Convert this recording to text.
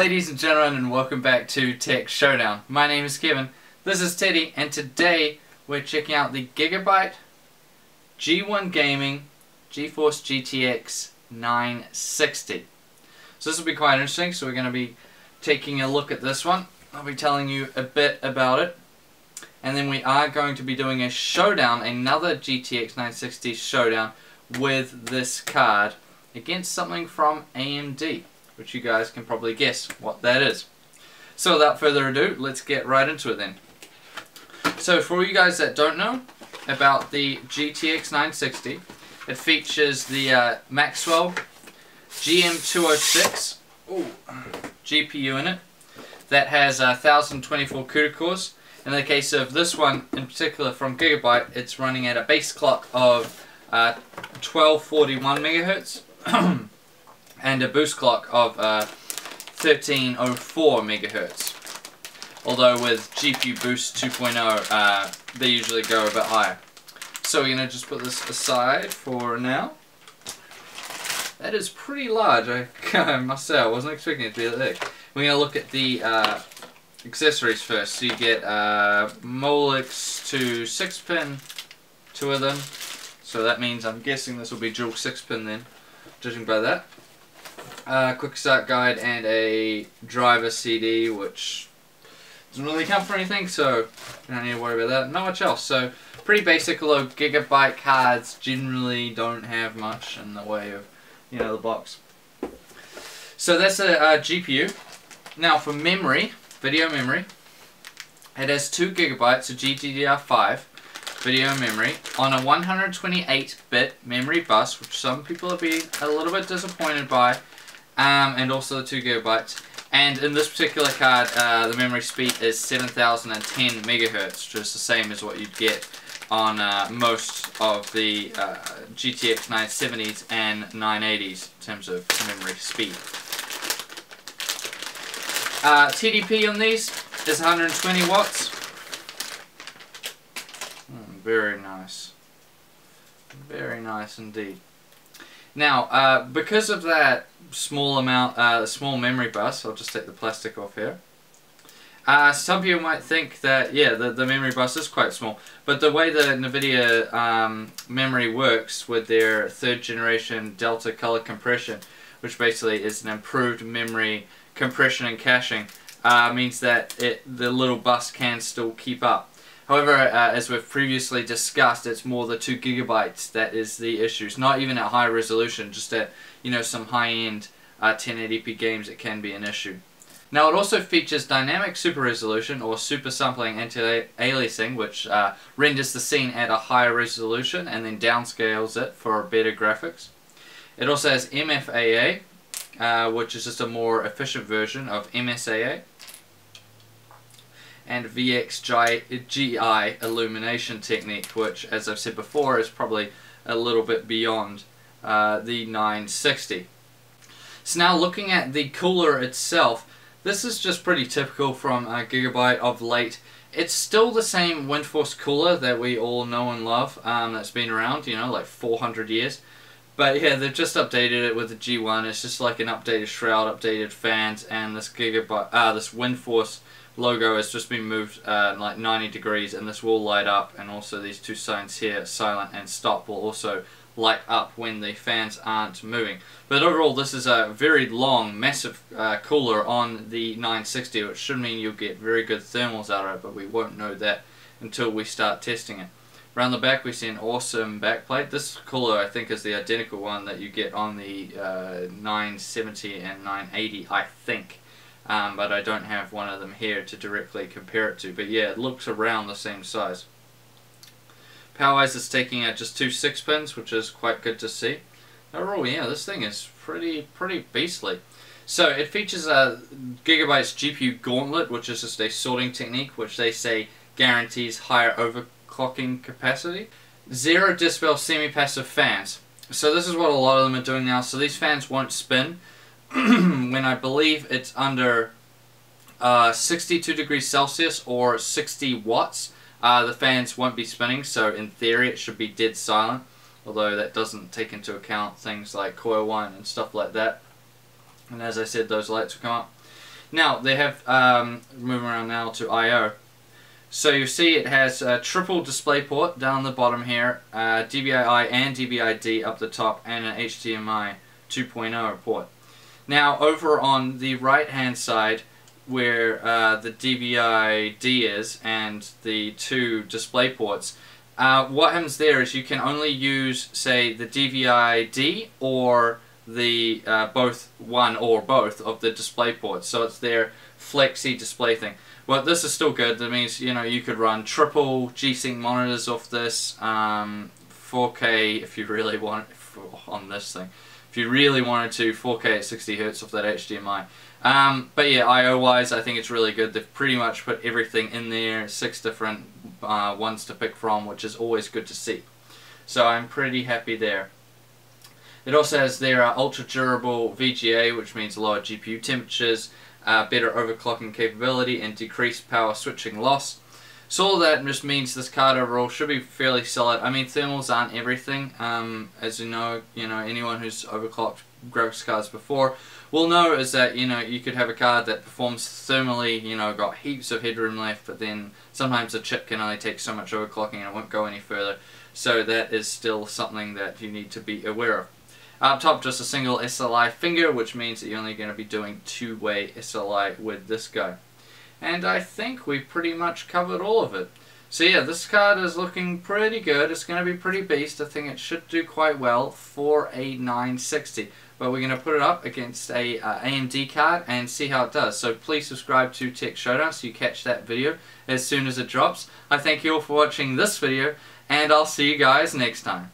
ladies and gentlemen, and welcome back to Tech Showdown. My name is Kevin, this is Teddy, and today we're checking out the Gigabyte G1 Gaming GeForce GTX 960. So this will be quite interesting, so we're going to be taking a look at this one. I'll be telling you a bit about it. And then we are going to be doing a showdown, another GTX 960 showdown with this card against something from AMD, which you guys can probably guess what that is. So without further ado, let's get right into it then. So for you guys that don't know about the GTX 960, it features the Maxwell GM206 GPU in it that has 1024 CUDA cores. In the case of this one in particular from Gigabyte, it's running at a base clock of 1241 megahertz and a boost clock of 1304 megahertz. Although with GPU Boost 2.0 they usually go a bit higher. So we're going to just put this aside for now. That is pretty large, I must say. I wasn't expecting it to be that big. We're going to look at the accessories first. So you get Molex to 6-pin, two of them. So that means I'm guessing this will be dual 6-pin then, judging by that. Quick start guide and a driver CD, which doesn't really count for anything, so you don't need to worry about that. Not much else. So pretty basic, although Gigabyte cards generally don't have much in the way of, you know, the box. So that's a GPU. Now for memory, video memory, it has 2 gigabytes of GDDR5 video memory on a 128-bit memory bus, which some people will be a little bit disappointed by, and also the 2 gigabytes. And in this particular card, the memory speed is 7010 megahertz, which is the same as what you'd get on most of the GTX 970s and 980s in terms of memory speed. TDP on these is 120 watts. Very nice. Very nice indeed. Now, because of that small amount, small memory bus, I'll just take the plastic off here. Some people might think that, yeah, the memory bus is quite small, but the way the NVIDIA memory works with their 3rd generation Delta color compression, which basically is an improved memory compression and caching, means that the little bus can still keep up. However, as we've previously discussed, it's more the 2 gigabytes that is the issue. It's not even at high resolution, just at, you know, some high-end 1080p games it can be an issue. Now it also features dynamic super resolution or super sampling anti-aliasing, which renders the scene at a higher resolution and then downscales it for better graphics. It also has MFAA, which is just a more efficient version of MSAA, and VXGI illumination technique, which, as I've said before, is probably a little bit beyond the 960. So now looking at the cooler itself, this is just pretty typical from Gigabyte of late. It's still the same Windforce cooler that we all know and love, that's been around, you know, like 400 years. But yeah, they've just updated it with the G1. It's just like an updated shroud, updated fans, and this Gigabyte, this Windforce logo has just been moved like 90 degrees, and this will light up, and also these 2 signs here, silent and stop, will also light up when the fans aren't moving. But overall, this is a very long, massive cooler on the 960, which should mean you'll get very good thermals out of it, but we won't know that until we start testing it. Around the back we see an awesome backplate. This cooler I think is the identical one that you get on the 970 and 980, I think. But I don't have one of them here to directly compare it to. But yeah, it looks around the same size. Power-wise, it's taking out just 2 6-pins, which is quite good to see. Overall, yeah, this thing is pretty beastly. So it features a Gigabyte's GPU Gauntlet, which is just a sorting technique, which they say guarantees higher overclocking capacity. 0 decibel semi-passive fans. So this is what a lot of them are doing now. So these fans won't spin when I believe it's under 62 degrees Celsius or 60 watts. The fans won't be spinning, so in theory it should be dead silent. although that doesn't take into account things like coil 1 and stuff like that. And as I said, those lights will come up. Now they have, moving around now to I/O. So you see it has a triple DisplayPort down the bottom here, DVI-I and DVI-D up the top, and an HDMI 2.0 port. Now over on the right hand side, where the DVI-D is and the two display ports, what happens there is you can only use, say, the DVI-D or the both one or both of the display ports. So it's their flexi display thing. Well, this is still good. That means, you know, you could run triple G-Sync monitors off this, 4K if you really want on this thing. If you really wanted to, 4K at 60 Hz off that HDMI. But yeah, I/O wise, I think it's really good. They've pretty much put everything in there, 6 different ones to pick from, which is always good to see. So I'm pretty happy there. It also has their ultra durable VGA, which means lower GPU temperatures, better overclocking capability, and decreased power switching loss. So all that just means this card overall should be fairly solid. I mean, thermals aren't everything. As you know, anyone who's overclocked graphics cards before will know is that, you could have a card that performs thermally, got heaps of headroom left, but then sometimes the chip can only take so much overclocking and it won't go any further. So that is still something that you need to be aware of. Up top, just a single SLI finger, which means that you're only going to be doing two-way SLI with this guy. And I think we pretty much covered all of it. So yeah, this card is looking pretty good. It's going to be pretty beast. I think it should do quite well for a 960. But we're going to put it up against a AMD card and see how it does. So please subscribe to Tech Showdown so you catch that video as soon as it drops. I thank you all for watching this video, and I'll see you guys next time.